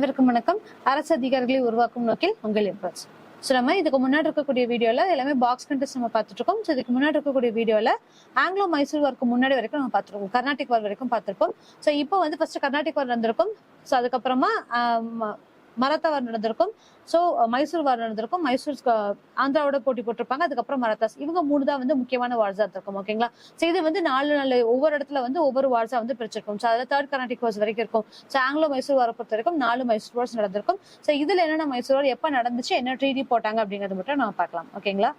அனைவருக்கும் வணக்கம். அரசு அதிகாரிகளை உருவாக்கும் நோக்கில் உங்கள் எம்ப்ராஜ். நம்ம இதுக்கு முன்னாடி இருக்கக்கூடிய வீடியோல எல்லாமே பாக்ஸ் கண்டெஸ்ட் நம்ம பார்த்துட்டு இருக்கோம். இதுக்கு முன்னாடி இருக்கக்கூடிய வீடியோல ஆங்கிலோ மைசூர் வார்க்கு முன்னாடி வரைக்கும் நம்ம பார்த்துருக்கோம், கர்நாடிக் வார் வரைக்கும் பார்த்திருப்போம். இப்போ ஃபர்ஸ்ட் கர்நாடிக் வார் நடந்திருக்கும். அதுக்கப்புறமா மராத்தா வார் நடந்திருக்கும். மைசூர் வார் நடந்திருக்கும். மைசூர் ஆந்திராவோட போட்டி போட்டிருப்பாங்க. அதுக்கப்புறம் மராத்தாஸ், இவங்க 3 தான் முக்கியமான வார்ஸா இருக்கும். ஓகேங்களா? இது 4 ஒவ்வொரு இடத்துல ஒவ்வொரு வார்ஸா பிரிச்சிருக்கும். அதுல 3rd கர்நாடிக் வார்ஸ் வரைக்கும் இருக்கும். ஆங்கிலோ மைசூர் வாரை பொறுத்த வரைக்கும் 4 மைசூர் வார்ஸ் நடந்திருக்கும். இதுல என்னென்ன மைசூர் வார் எப்ப நடந்துச்சு, என்ன ட்ரீடி போட்டாங்க அப்படிங்கறது மட்டும் நம்ம பார்க்கலாம். ஓகேங்களா?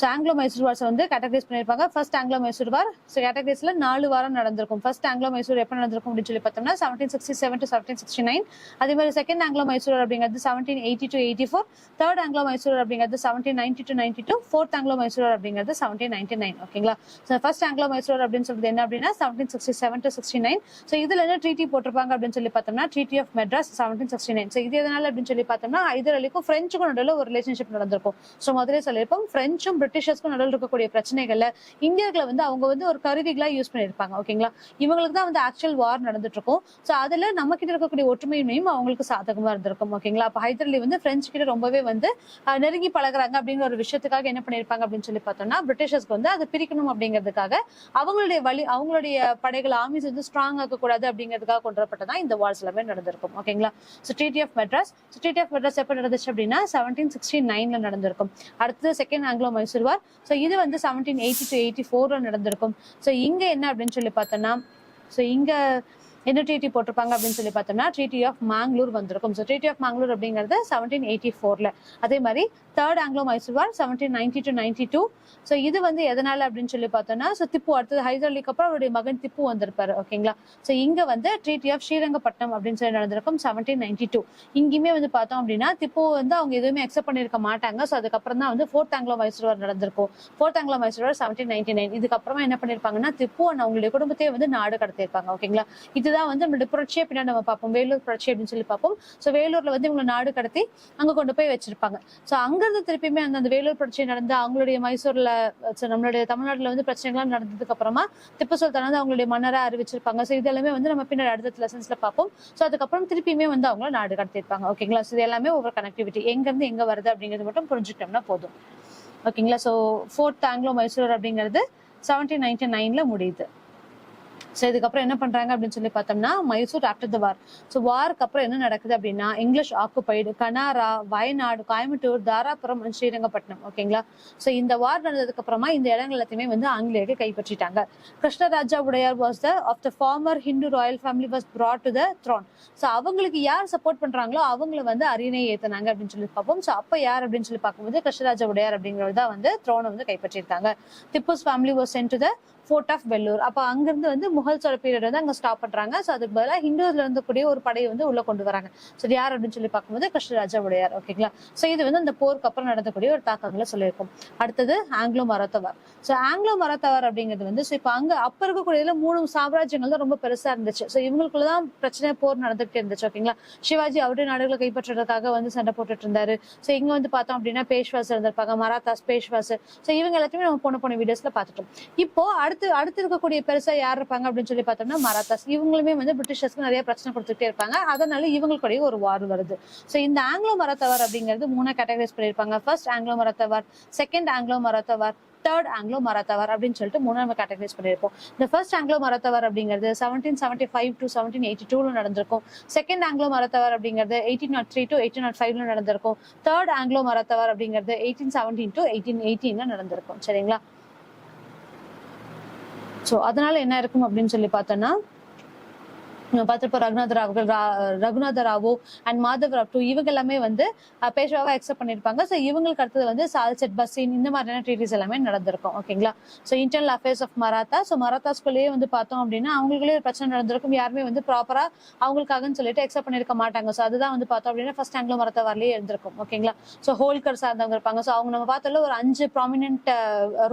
ஆங்கிலோ மைசூர் வார்ஸ் கேட்டகரைஸ் பண்ணிருப்பாங்க. ஃபர்ஸ்ட் ஆங்கிலோ மைசூர் வார் கேட்டகரைஸ்ல 4 வாரம் நடந்திருக்கும். ஃபர்ஸ்ட் ஆங்கிலோ மைசூர் எப்ப நடந்திருக்கும் அப்படின்னு சொல்லி பார்த்தோம்னா 1767 to 1769. அதே மாதிரி செகண்ட் ஆங்கிலோ மைசூர் அப்படிங்கிறது 1780 to 84. தேர்ட் ஆங்கிலோ மைசூர் அப்படிங்கிறது 1790 to 92. ஃபோர்த் ஆங்கிலோ மைசூர் அப்படிங்கிறது 1799. ஓகேங்களா? ஃபர்ஸ்ட் ஆங்கிலோ மைசூர் அப்படின்னு சொல்றது என்ன அப்படின்னா 1767 to 69. இதுல என்ன ட்ரீட்டி போட்டிருப்பாங்க அப்படின்னு சொல்லி பார்த்தோம்னா ட்ரீட்டி ஆஃப் மெட்ராஸ் 1769. இது எதனால அப்படின்னு சொல்லி பார்த்தோம்னா ஹைதர் அலிக்கும் பிரெஞ்சுக்கும் நடுவில் ஒரு ரிலேஷன்ஷிப் நடந்திருக்கும். முதலே சொல்லியிருப்போம், பிரெஞ்சும் பிரிட்டிஷர்ஸ்க்கும் நடுவில் இருக்கக்கூடிய பிரச்சனைகள்ல இந்தியர்களை அவங்க ஒரு கருவிகளா யூஸ் பண்ணிருப்பாங்க. ஓகேங்களா? இவங்களுக்கு தான் ஆக்சுவல் வார் நடந்துட்டு இருக்கும். அதுல நம்ம கிட்ட இருக்கக்கூடிய ஒற்றுமையும் அவங்களுக்கு சாதகமா இருந்திருக்கும். ஓகேங்களா? அப்ப ஹைதர் அலி பிரெஞ்சு கிட்ட ரொம்பவே நெருங்கி பழகுறாங்க அப்படிங்கிற ஒரு விஷயத்துக்காக என்ன பண்ணிருப்பாங்க அப்படின்னு சொல்லி பார்த்தோம்னா பிரிட்டிஷர்ஸ்க்கு அதை பிரிக்கணும் அப்படிங்கிறதுக்காக அவங்களுடைய படைகள் ஆர்மிஸ் ஸ்ட்ராங் ஆக்க கூடாது அப்படிங்கிறதுக்காக கொண்டு வரப்பட்டதான் இந்த வார்ஸ் எல்லாமே நடந்திருக்கும். ஓகேங்களா? ட்ரீட்டி ஆஃப் மெட்ராஸ் எப்ப நடந்துச்சு அப்படின்னா 1769 நடந்திருக்கும். அடுத்தது செகண்ட் ஆங்கிலோ மைசூர் வார். இது 1780 to 84 நடந்திருக்கும். இங்க என்ன அப்படின்னு சொல்லி பார்த்தோம்னா இங்க என்ன ட்ரீட்டி போட்டிருப்பாங்க அப்படின்னு சொல்லி பார்த்தோம்னா ட்ரீட்டி ஆஃப் மேங்களூர் வந்திருக்கும். ட்ரீட்டி ஆஃப் மேங்களூர் அப்படிங்கிறது 1784. அதே மாதிரி third Anglo Mysore war 1790 to 92. இது எதனால அப்படின்னு சொல்லி பார்த்தோம்னா திப்பு அடுத்தது ஹைதர் அலிக்கு அப்புறம் அவருடைய மகன் திப்பு வந்திருப்பாரு. ஓகேங்களா? இங்க ட்ரீட்டி ஆஃப் ஸ்ரீரங்கப்பட்டினம் அப்படின்னு சொல்லி நடந்திருக்கும் 1792. இங்கேயுமே பார்த்தோம் அப்படின்னா திப்பு அவங்க எதுவுமே அக்செப்ட் பண்ணிருக்க மாட்டாங்க. அதுக்கப்புறம் தான் ஃபோர்த் ஆங்கிலோ மைசூர் வார் நடந்திருக்கும். ஃபோர்த் ஆங்கிலோ மைசூர் வார் 1799. இதுக்கப்புறமா என்ன பண்ணிருப்பாங்கன்னா திப்பு அவங்களுடைய குடும்பத்தையே நாடு கடத்திருப்பாங்க. ஓகேங்களா? இதுதான் நம்மளுடைய புரட்சியை பின்னாடி நம்ம பார்ப்போம், வேலூர் புரட்சி அப்படின்னு சொல்லி பார்ப்போம். வேலூர்ல இவங்க நாடு கடத்தி அங்க கொண்டு போய் வச்சிருப்பாங்க. அங்கிருந்து திருப்பியுமே அந்த வேலூர் புரட்சி நடந்து அவங்களுடைய மைசூர்ல நம்மளுடைய தமிழ்நாட்டுல பிரச்சனைகள் நடந்ததுக்கு அப்புறமா திப்பு சுல்தான் அவங்களுடைய மன்னரா அறிவிச்சிருப்பாங்க. இதெல்லாமே நம்ம பின்னாடி அடுத்த லெசன்ஸ்ல பார்ப்போம். அதுக்கப்புறம் திருப்பியுமே அவங்கள நாடு கடத்திருப்பாங்க. ஓகேங்களா? இது எல்லாமே ஒவ்வொரு கனெக்டிவிட்டி எங்க இருந்து எங்க வருது அப்படிங்கிறது மட்டும் புரிஞ்சுக்கிட்டோம்னா போதும். ஓகேங்களா? ஃபோர்த் ஆங்கிலோ மைசூர் அப்படிங்கிறது 1799 முடியுது. இதுக்கப்புறம் என்ன பண்றாங்க அப்படின்னு சொல்லி பார்த்தோம்னா மைசூர் ஆஃப்டர் த வார். வாருக்கு அப்புறம் என்ன நடக்குது அப்படின்னா இங்கிலீஷ் ஆக்குபைடு கனாரா, வயநாடு, கோயம்புத்தூர், தாராபுரம், ஸ்ரீரங்கப்பட்டினம். ஓகேங்களா? இந்த வார் நடந்ததுக்கு அப்புறமா இந்த இடங்கள் எல்லாத்தையுமே ஆங்கிலேயர்கள் கைப்பற்றிட்டாங்க. Krishnaraja Wodeyar was of the former Hindu royal family was brought to the throne. அவங்களுக்கு யார் சப்போர்ட் பண்றாங்களோ அவங்களை அரியணை ஏத்துனாங்க அப்படின்னு சொல்லி பார்ப்போம். அப்ப யார் அப்படின்னு சொல்லி பார்க்கும்போது கிருஷ்ணராஜா உடையார் அப்படிங்கிறது தான் த்ரோனை கைப்பற்றிருக்காங்க. Tipu's family was sent to the fort of Vellore. அப்ப அங்கிருந்து முகல்ஸோட பீரியட் அங்க ஸ்டாப் பண்றாங்க. அதுக்கு பதிலாக ஹிந்துஸ்ல இருந்தக்கூடிய ஒரு படையை உள்ள கொண்டு வராங்க. யார் அப்படின்னு சொல்லி பார்க்கும்போது கிருஷ்ணராஜா உடையார். ஓகேங்களா? இது அந்த போருக்கு அப்புறம் நடந்தக்கூடிய ஒரு தாக்கங்களை சொல்லியிருக்கும். அடுத்தது ஆங்கிலோ மராத்தா வார். ஆங்கிலோ மராத்தா வார் அப்படிங்கிறது இப்ப அப்ப இருக்கக்கூடியதுல 3 சாம்ராஜ்யங்கள் தான் ரொம்ப பெருசா இருந்துச்சு. இவங்களுக்குள்ளதான் பிரச்சனை போர் நடந்துகிட்டே இருந்துச்சு. ஓகேங்களா? சிவாஜி அவருடைய நாடுகளை கைப்பற்றுறதுக்காக சண்டை போட்டுட்டு இருந்தாரு. இங்க பார்த்தோம் அப்படின்னா பேஷ்வாஸ் இருந்திருப்பாங்க, மராத்தாஸ், பேஷ்வாஸ். இவங்க எல்லாத்தையுமே நம்ம போன வீடியோஸ்ல பார்த்துட்டோம். இப்போ அடுத்து இருக்கக்கூடிய பெருசா யார் இருப்பாங்க அப்படின்னு சொல்லி பார்த்தோம்னா மராத்தாஸ். இவங்களுமே பிரிட்டிஷர்ஸ்க்கு நிறைய பிரச்சனை கொடுத்துட்டே இருப்பாங்க. அதனால இவங்களுடைய ஒரு வார் வருது. இந்த ஆங்கிலோ மராத்தா வார் அப்படிங்கிறது 3 கேட்டகரைஸ் பண்ணிருப்பாங்க. ஃபர்ஸ்ட் ஆங்கிலோ மராத்தா வார், செகண்ட் ஆங்கிலோ மராத்தா வார், தேர்ட் ஆங்கிலோ மராத்தா வார் அப்படின்னு சொல்லிட்டு 3 நம்ம கேட்டகரைஸ் பண்ணிருப்போம். இந்த ஃபர்ஸ்ட் ஆங்கிலோ மராத்தா வார் அப்படிங்கிறது 1775 to 1782 நடந்திருக்கும். செகண்ட் ஆங்கிலோ மராத்தா வார் அப்படிங்கிறது 1803 to 1805 நடந்திருக்கும். தேர்ட் ஆங்கிலோ மராத்தா வார் அப்படிங்கிறது 1817 to 1818 நடந்திருக்கும். சரிங்களா? அதனால என்ன இருக்கும் அப்படின்னு சொல்லி பார்த்தோம்னா ரகுநாத ராவோ அண்ட் மாதவ் ராவ் இவங்க எல்லாமே பேஷ்வாவை அக்செப்ட் பண்ணிருப்பாங்க. இவங்களுக்கு அடுத்தது சால்செட் பசீன் இந்த மாதிரியான ட்ரீட்டிஸ் எல்லாமே நடந்திருக்கும். ஓகேங்களா? Internal affairs of Maratha. மராத்தாஸ்குள்ளேயே பார்த்தோம் அப்படின்னா அவங்களுக்குள்ளே ஒரு பிரச்சனை நடந்திருக்கும். யாருமே ப்ராப்பரா அவங்களுக்காகன்னு சொல்லிட்டு அக்செப்ட் பண்ணிருக்க மாட்டாங்க. அதுதான் பார்த்தோம் அப்படின்னா ஃபர்ஸ்ட் ஆங்கிலோ மராத்தா வார்லயே இருந்திருக்கும். ஓகேங்களா? ஹோல்கர் சார்ந்தவங்க இருப்பாங்க. அவங்க நம்ம பார்த்தால ஒரு 5 ப்ராமினன்ட்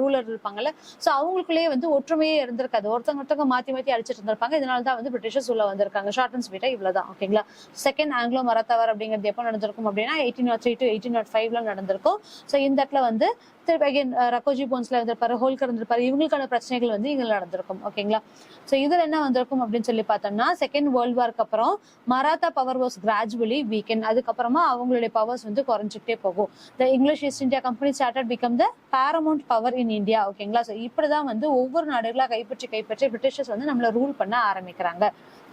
ரூலர் இருப்பாங்கல்ல. அவங்களுக்குள்ளேயே ஒற்றுமையே இருந்திருக்காது. ஒருத்தவங்க மாத்தி மாத்தி அடிச்சிட்டு இருந்திருப்பாங்க. இதனாலதான் பிரிட்டிஷர்ஸ் உள்ள வந்திருக்காங்க. ஷார்ட் அண்ட் ஸ்வீட்டா இவ்வளவுதான். ஓகேங்களா. செகண்ட் ஆங்கிலோ மராத்தா வார் அப்படிங்கிறது எப்போ நடந்திருக்கும் அப்படின்னா 1803 to 1805 நடந்திருக்கும். ஸோ இந்த இடத்துல வந்து திருப்பி அகைன் ரக்கோஜி போன்ஸ்ல இருந்திருப்பாரு, ஹோல்கர் இருந்திருப்பாரு, இவங்களுக்கான பிரச்சனைகள் வந்து இங்க நடந்திருக்கும். ஓகேங்களா. ஸோ இதுல என்ன வந்திருக்கும் அப்படின்னு சொல்லி பார்த்தோம்னா செகண்ட் வேர்ல்ட் வார்க்கு அப்புறம் Maratha power was gradually weaken. அதுக்கப்புறமா அவங்களுடைய பவர்ஸ் வந்து குறைஞ்சிட்டே போகும். The English East India Company started become the paramount power in India. ஓகேங்களா. ஸோ இப்படிதான் வந்து ஒவ்வொரு நாடுகளா கைப்பற்றி பிரிட்டிஷர்ஸ் வந்து நம்மள ரூல் பண்ண ஆரம்பிக்கிறாங்க.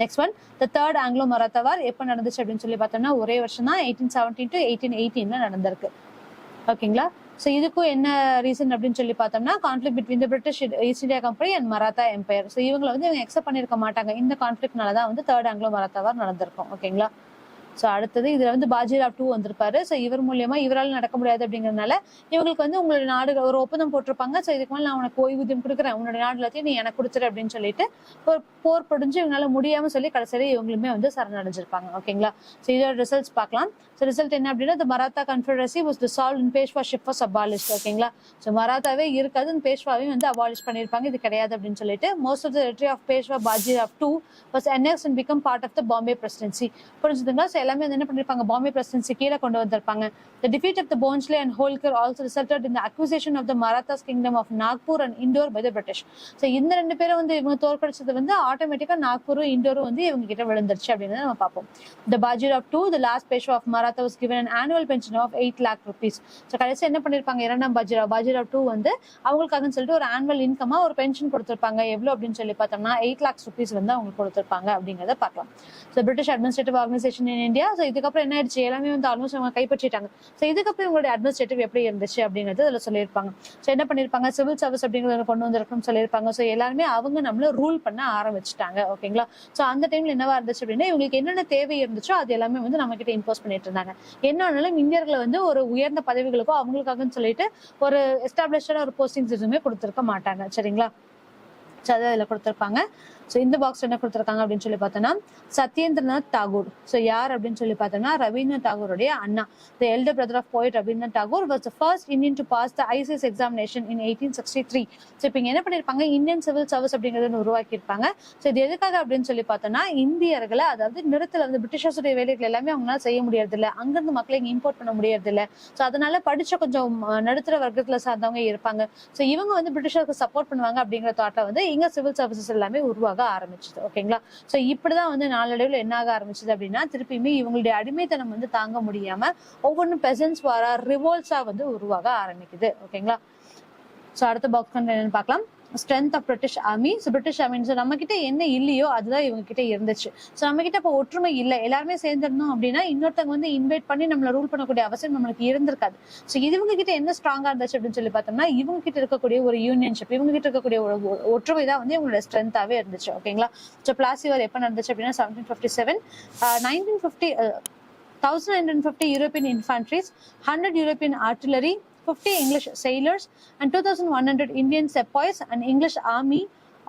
Next one the third Anglo Maratha war எப்போ நடந்துச்சு அப்படின்னு சொல்லி பார்த்தோம்னா ஒரே வருஷம் தான் 1817 to 1818 நடந்திருக்கு. ஓகேங்களா. ஸோ இதுக்கும் என்ன ரீசன் அப்படின்னு சொல்லி பார்த்தோம்னா conflict between the British East India Company and Maratha empire. So இவங்களை வந்து இவங்க எக்ஸப்ட் பண்ணிருக்க மாட்டாங்க. இந்த கான்ஃபிளிக்னால தான் வந்து தேர்ட் ஆங்கிலோ மராத்தா வார் நடந்திருக்கும். ஓகேங்களா. ஸோ அடுத்தது இதுல வந்து பாஜிராவ் 2 வந்திருப்பாரு. ஸோ இவர் மூலியமா இவரால் நடக்க முடியாது அப்படிங்கறதுனால இவங்களுக்கு வந்து உங்களுடைய நாடு ஒரு ஒப்பந்தம் போட்டிருப்பாங்க. ஸோ இதுக்கு மேலே நான் உனக்கு ஓய்வூதியம் கொடுக்குறேன், உன்னோட நாடு எல்லாத்தையும் நீ எனக்கு கொடுத்துரு அப்படின்னு சொல்லிட்டு ஒரு போர் புடிஞ்சு இவங்களால முடியாம சொல்லி கடைசியில இவங்களுமே வந்து சரணடைஞ்சிருப்பாங்க. ஓகேங்களா. ஸோ இதோட ரிசல்ட்ஸ் பார்க்கலாம். ஸோ ரிசல்ட் என்ன அப்படின்னா Maratha confederacy was dissolved and Peshwaship was abolished. ஓகேங்களா. ஸோ மராத்தாவே இருக்காது, பேஷ்வாவையும் வந்து அபாலிஷ் பண்ணிருப்பாங்க. இது கிடையாது அப்படின்னு சொல்லிட்டு most of the territory of Peshwa Bajirao 2 was annexed and become part of the Bombay presidency. புரிஞ்சுதுங்களா. ஸோ எல்லாமே வந்து என்ன பண்ணிருப்பாங்க, பாம்பே பிரசிடென்சி கீழே கொண்டு வந்திருப்பாங்க. The defeat of the Bhonsle and Holkar also resulted in the acquisition of the Marathas kingdom of Nagpur and Indore by the British. So இந்த ரெண்டு பேரும் வந்து இவங்க தோற்கடிச்சது வந்து ஆட்டோமேட்டிக்கா நாக்பூரும் இண்டோரும் வந்து இவங்க கிட்ட விழுந்துருச்சு அப்படின்னு நம்ம பார்ப்போம். The Bajirao II, the last Peshwa of Maratha, was given an annual pension of 8 lakh rupees. So கடைசி என்ன பண்ணிருப்பாங்க, இரண்டாம் பாஜிராவ் 2 வந்து அவங்களுக்காக சொல்லிட்டு ஒரு ஆனுவல் இன்கமா ஒரு பென்ஷன் கொடுத்திருப்பாங்க. எவ்வளவு அப்படின்னு சொல்லி பார்த்தோம்னா 8 lakhs rupees வந்து அவங்களுக்கு கொடுத்திருப்பாங்க அப்படிங்கறத பார்க்கலாம். So British administrative organisation in India. So இதுக்கப்புறம் என்ன ஆயிடுச்சு, எல்லாமே வந்து ஆல்மோஸ்ட் அவங்க கைப்பற்றிட்டாங்க. ஸோ இதுக்கப்புறம் இவங்களுடைய அட்மினிஸ்ட்ரேட்டிவ் எப்படி இருந்துச்சு அப்படிங்கிறது அதுல சொல்லியிருப்பாங்க. ஸோ என்ன பண்ணிருப்பாங்க, சிவில் சர்வீஸ் அப்படிங்கிறத கொண்டு வந்திருக்குன்னு சொல்லியிருப்பாங்க. ஸோ எல்லாருமே அவங்க நம்மள ரூல் பண்ண ஆரம்பிச்சுட்டாங்க. ஓகேங்களா. ஸோ அந்த டைம்ல என்னவா இருந்துச்சு அப்படின்னா இவங்களுக்கு என்னென்ன தேவை இருந்துச்சோ அது எல்லாமே வந்து நம்ம கிட்ட இம்போஸ் பண்ணிட்டு இருந்தாங்க. என்னன்னாலும் இந்தியர்களை வந்து ஒரு உயர்ந்த பதவிகளுக்கோ அவங்களுக்காக சொல்லிட்டு ஒரு எஸ்டாப்ளிஷ்டான ஒரு போஸ்டிங்ஸ் எதுவுமே கொடுத்திருக்க மாட்டாங்க. சரிங்களா. அதுல கொடுத்திருப்பாங்க. ஸோ இந்த பாக்ஸ் என்ன கொடுத்திருக்காங்க அப்படின்னு சொல்லி பார்த்தோம்னா சத்யேந்திரநாத் தாகூர். ஸோ யார் அப்படின்னு சொல்லி பார்த்தோம்னா ரவீந்திரநாத் தாகூருடைய அண்ணா. The elder brother of poet Rabindranath Tagore was the first Indian to pass the ICS examination in 1863. So இப்போ இங்க என்ன பண்ணிருப்பாங்க, இந்தியன் சிவில் சர்வீஸ் அப்படிங்கறத உருவாக்கி இருப்பாங்க. ஸோ இது எதுக்காக அப்படின்னு சொல்லி பார்த்தோம்னா இந்தியர்களை அதாவது நிறத்துல வந்து பிரிட்டிஷர்ஸுடைய வேலைகள் எல்லாமே அவங்களால செய்ய முடியறது இல்லை, அங்கிருந்து மக்களை இங்க இம்போர்ட் பண்ண முடியறது இல்லை. ஸோ அதனால படிச்ச கொஞ்சம் நடுத்தர வர்க்கத்துல சார்ந்தவங்க இருப்பாங்க. ஸோ இவங்க வந்து பிரிட்டிஷருக்கு சப்போர்ட் பண்ணுவாங்க அப்படிங்கிற தாட்ல வந்து இங்க சிவில் சர்வீசஸ் எல்லாமே உருவாக ஆரம்பிச்சது. ஓகேங்களா. சோ இப்படிதான் வந்து நாளடைவில் என்ன ஆக ஆரம்பிச்சது அப்படின்னா திருப்பியுமே இவங்களுடைய அடிமைத்தனம் வந்து தாங்க முடியாம ஒவ்வொன்றும் பெசன்ஸ் வாரா ரிவோல்ட்ஸா வந்து உருவாக ஆரம்பிக்குது. ஓகேங்களா. சோ அடுத்த பாக்ஸ் என்னன்னு பார்க்கலாம். Strength of British army. So British army நம்ம கிட்ட என்ன இல்லையோ அதுதான் இவங்க கிட்ட இருந்துச்சு. ஸோ நம்ம கிட்ட இப்போ ஒற்றுமை இல்லை, எல்லாருமே சேர்ந்திருந்தோம் அப்படின்னா இன்னொருத்தவங்க வந்து இன்வைட் பண்ணி நம்மள ரூல் பண்ணக்கூடிய அவசியம் நம்மளுக்கு இருந்திருக்காது. ஸோ இவங்க கிட்ட என்ன ஸ்ட்ராங்கா இருந்துச்சு அப்படின்னு சொல்லி பார்த்தோம்னா இவங்க கிட்ட இருக்கக்கூடிய ஒரு யூனியன்ஷிப், இவங்க கிட்ட இருக்கக்கூடிய ஒரு ஒற்றுமை தான் வந்து இவங்களோட ஸ்ட்ரென்த்தாவே இருந்துச்சு. ஓகேங்களா. ஸோ பிளாசி வார் எப்போ நடந்துச்சு அப்படின்னா 1757. 1950 1950 European infantries, 100 European artillery, 50 English sailors and 2,100 Indian sepoys and English army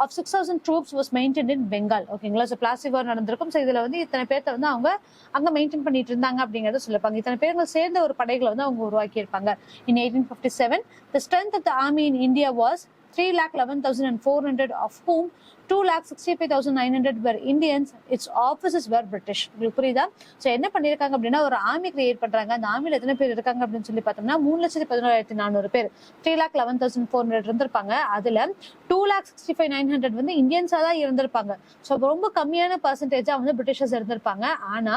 of 6,000 troops was maintained in Bengal. ஓகேங்களா. ஸோ பிளாசி வார் நடந்திருக்கும். ஸோ இதுல வந்து இத்தனை பேர்த்த வந்து அவங்க அங்க மெயின்டைன் பண்ணிட்டு இருந்தாங்க அப்படிங்கறத சொல்லிருப்பாங்க. இத்தனை பேர்கள் சேர்ந்த ஒரு படைகளை வந்து அவங்க உருவாக்கி இருப்பாங்க. In 1857, the strength of the army in India was 3,11,400, of whom 2,65,900 were Indians. Its officers were British. உங்களுக்கு புரியுதா. ஸோ என்ன பண்ணிருக்காங்க அப்படின்னா ஒரு ஆர்மி கிரியேட் பண்றாங்க. அந்த ஆர்மியில எத்தனை பேர் இருக்காங்க அப்படின்னு சொல்லி பார்த்தோம்னா 3,11,400 பேர். 3,11,400 இருந்திருப்பாங்க. அதுல 2,65,900 வந்து இந்தியன்ஸா தான் இருந்திருப்பாங்க. ஸோ ரொம்ப கம்மியான பர்சன்டேஜா வந்து பிரிட்டிஷர்ஸ் இருந்திருப்பாங்க. ஆனா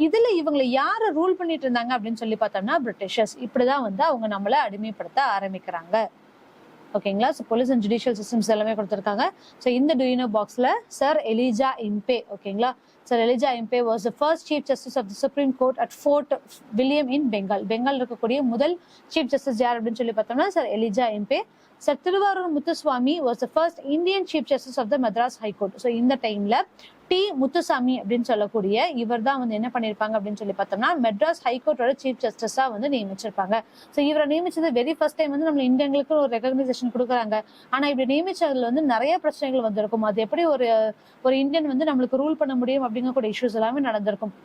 இதுல இவங்களை யாரு ரூல் பண்ணிட்டு இருந்தாங்க அப்படின்னு சொல்லி பார்த்தோம்னா பிரிட்டிஷர்ஸ். இப்படிதான் வந்து அவங்க நம்மள அடிமைப்படுத்த ஆரம்பிக்கிறாங்க. ஓகேங்களா. So police and judicial systems எல்லாமே கொடுத்திருக்காங்க. ஸோ இந்த டூயினோ பாக்ஸ்ல சர் எலிஜா இம்பே. ஓகேங்களா. Sir Elijah Impey was the first chief justice of the supreme court at Fort William in Bengal. Bengal இருக்கக்கூடிய முதல் சீஃப் ஜஸ்டிஸ் யார் அப்படின்னு சொல்லி பார்த்தோம்னா sir Elijah Impey. Sir Thiruvarur Muthuswamy was the first Indian chief justice of the Madras high court. So இந்த டைம்ல D Muthusamy அப்படின்னு சொல்லக்கூடிய இவர் தான் வந்து என்ன பண்ணிருப்பாங்க அப்படின்னு சொல்லி பார்த்தோம்னா மெட்ராஸ் ஹைகோர்ட்டோட சீஃப் ஜஸ்டிஸா வந்து நியமிச்சிருப்பாங்க. ஸோ இவரை நியமிச்சது வெரி ஃபர்ஸ்ட் டைம் வந்து நம்ம இந்தியங்களுக்கு ஒரு ரெகக்னைசேஷன் கொடுக்குறாங்க. ஆனா இப்படி நியமிச்சதுல வந்து நிறைய பிரச்சனைகள் வந்திருக்கும். அது எப்படி ஒரு இந்தியன் வந்து நம்மளுக்கு ரூல் பண்ண முடியும் அப்படிங்கக்கூடிய இஷ்யூஸ் எல்லாமே நடந்திருக்கும்.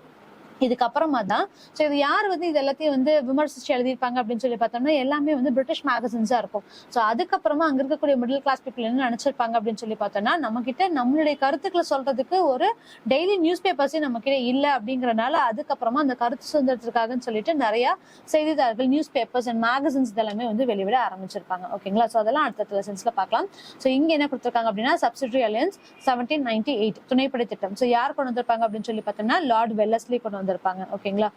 இதுக்கப்புறமா தான் ஸோ இது யார் வந்து இது எல்லாத்தையும் வந்து விமர்சிச்சு எழுதியிருப்பாங்க அப்படின்னு சொல்லி பார்த்தோம்னா எல்லாமே வந்து பிரிட்டிஷ் மேகசின்ஸா இருக்கும். ஸோ அதுக்கப்புறமா அங்க இருக்கக்கூடிய மிடில் கிளாஸ் பீப்புள் என்ன நினைச்சிருப்பாங்க அப்படின்னு சொல்லி பார்த்தோம்னா நம்ம கிட்ட நம்மளுடைய கருத்துக்களை சொல்றதுக்கு ஒரு டெய்லி நியூஸ் பேப்பர்ஸே நம்ம கிட்ட இல்லை அப்படிங்கறதுனால அதுக்கப்புறமா அந்த கருத்து சுதந்திரத்துக்காகன்னு சொல்லிட்டு நிறைய செய்தித்தாள்கள், நியூஸ் பேப்பர்ஸ் அண்ட் மேகசின்ஸ் இதெல்லாமே வந்து வெளிவிட ஆரம்பிச்சிருப்பாங்க. ஓகேங்களா? ஸோ அதெல்லாம் அடுத்த லெசன்ஸ்ல பார்க்கலாம். ஸோ இங்க என்ன கொடுத்துருக்காங்க அப்படின்னா சப்சிடரி அலையன்ஸ் 1798 துணைப்படை திட்டம். ஸோ யார் கொண்டு வந்திருப்பாங்க அப்படின்னு சொல்லி பார்த்தோம்னா லார்ட் வெல்லஸ்லி கொண்டு வந்திருப்பாங்க. ஓகேங்களா?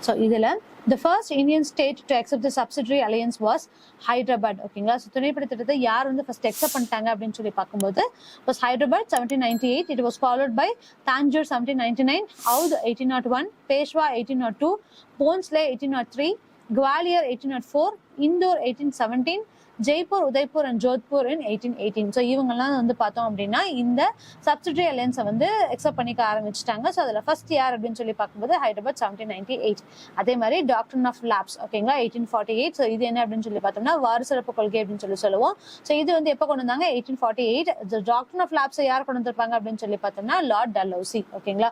சோ இதுல the first Indian state to accept the subsidiary alliance was Hyderabad. ஓகேங்களா? சோ துணைப்படை திட்டத்தை யார் வந்து ஃபர்ஸ்ட் அக்செப்ட் பண்ணிட்டாங்க அப்படின்னு சொல்லி பார்க்கும்போது was Hyderabad 1798. It was followed by Tanjore 1799, Oudh 1801, Peshwa 1802, Bhonsle 1803, Gwalior 1804, Indore 1817, Jaipur, Udaipur and Jodhpur in 1818. So இவங்கெல்லாம் வந்து பார்த்தோம் அப்படின்னா இந்த சப்சிடரி அலையன்ஸை வந்து அக்செப்ட் பண்ணிக்க ஆரம்பிச்சிட்டாங்க. ஸோ அதில் ஃபர்ஸ்ட் யார் அப்படின்னு சொல்லி பார்க்கும்போது ஹைதராபாத் 1798. அதே மாதிரி டாக்டர் ஆஃப் லேப்ஸ் ஓகேங்களா 1848. ஸோ இது என்ன அப்படின்னு சொல்லி பார்த்தோம்னா வாரிசுறப்பு கொள்கை அப்படின்னு சொல்லுவோம். ஸோ இது வந்து எப்போ கொண்டு வந்தாங்க 1848. டாக்டர் ஆஃப் லேப்ஸை யார் கொண்டு வந்திருப்பாங்க அப்படின்னு சொல்லி பார்த்தோம்னா லார்ட் டல்ஹௌசி. ஓகேங்களா?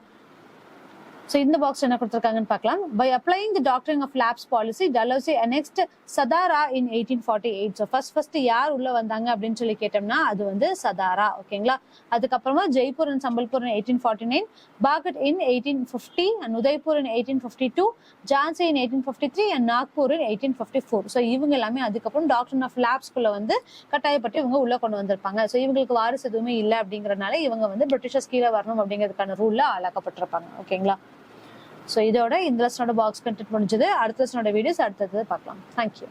So இந்த பாக்ஸ் என்ன கொடுத்திருக்காங்கன்னு பார்க்கலாம். By applying the doctrine of lapse policy, Dalhousie annexed Sadara in 1848. So first யார் உள்ள வந்தாங்க அப்படின்னு சொல்லி கேட்டோம்னா அது வந்து சதாரா. ஓகேங்களா? அதுக்கப்புறமா Jaipur and Sambalpur in 1849, பாகட் in 1850 and Udaipur in 1852, Jhansi in 1853 and Nagpur in 1854. So இவங்க எல்லாமே அதுக்கப்புறம் டாக்டரின் ஆஃப் லேப்ஸ்குள்ள வந்து கட்டாயப்பட்டு இவங்க உள்ள கொண்டு வந்திருப்பாங்க. ஸோ இவங்களுக்கு வாரிசு எதுவுமே இல்லை அப்படிங்கறதுனால இவங்க வந்து பிரிட்டிஷர்ஸ் கீழே வரணும் அப்படிங்கிறதுக்கான ரூல்ல ஆளாக்கப்பட்டிருப்பாங்க. ஓகேங்களா? ஸோ இதோட இந்த லெசனோட பாக்ஸ் கண்டென்ட் முடிஞ்சது. அடுத்த லெசனோட வீடியோஸ் அடுத்தது பார்க்கலாம். தேங்க்யூ.